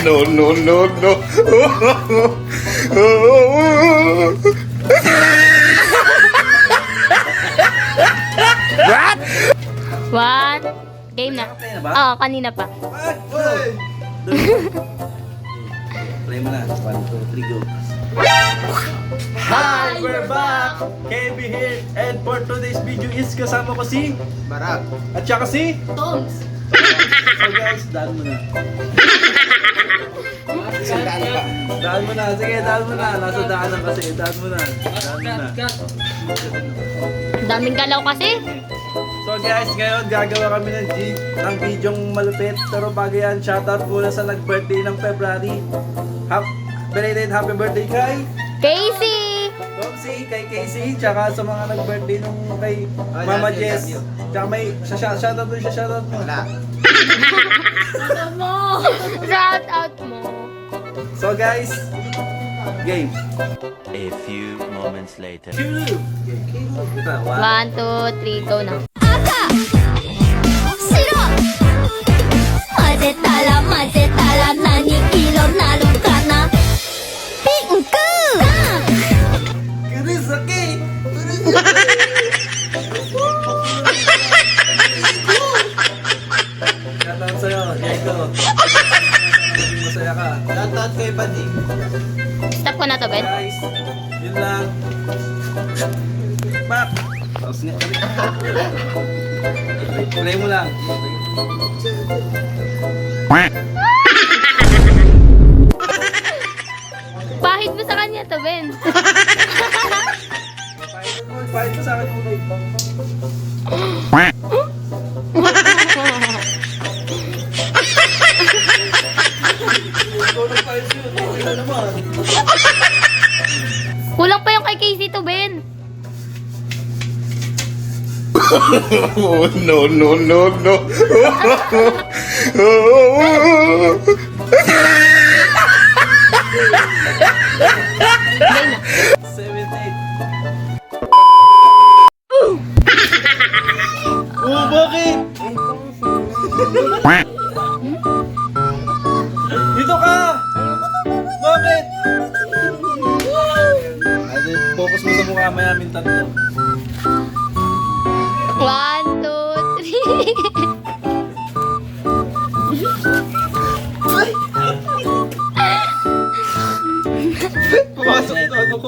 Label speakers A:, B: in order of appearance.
A: No, no, no, no. What?
B: One. Game na. Oo, kanina pa.
C: Play mo na. 1, 2, 3, go.
B: Hi!
C: We're back! KB here. And for today's video is kasama ko si Barak. At saka si
B: Toms.
C: So guys, daan mo na. Daan mo na. Sige, daan mo na. Nasa daanan kasi. Daan mo na. Daan mo na.
B: Daming galaw kasi.
C: So guys, ngayon gagawa kami ng videong malupit. Pero bago yan, shoutout muna sa nag-birthday ng February. Belated happy birthday kay
B: Casey!
C: Topsy, kay Casey, tsaka sa mga nag-birthday nung kay Mama Jess. Tsaka may shoutout mo, shoutout mo. Wala.
B: Shout out mo.
C: So guys, game.
D: A few moments later.
C: Kilu! Ito,
B: 1, 2, 3, go na.
E: 混ぜたら混ぜたら何色なるかなピンク
C: Kurisaki! Shoutout sa'yo, Diego. Masaya ka. Shoutout kay Bading.
B: Stop ko na to, Ben.
C: Guys, yun lang. Pak! Tapos nga. Play mo lang.
B: Pahid mo sa kanya to, Ben.
C: Pahit mo sa akin ulit. Ikaw nagpahit yun. Okay na naman.
B: Kulang pa yung kay Casey to, Ben.
A: No, no, no, no.
B: Ben na.
C: 7, 8. Oh, bakit? Dito ka! Bakit? Ay, focus mo sa mukha, may amin tatlo.
B: 1, 2, 3.
C: Pumasok ito, ano ko?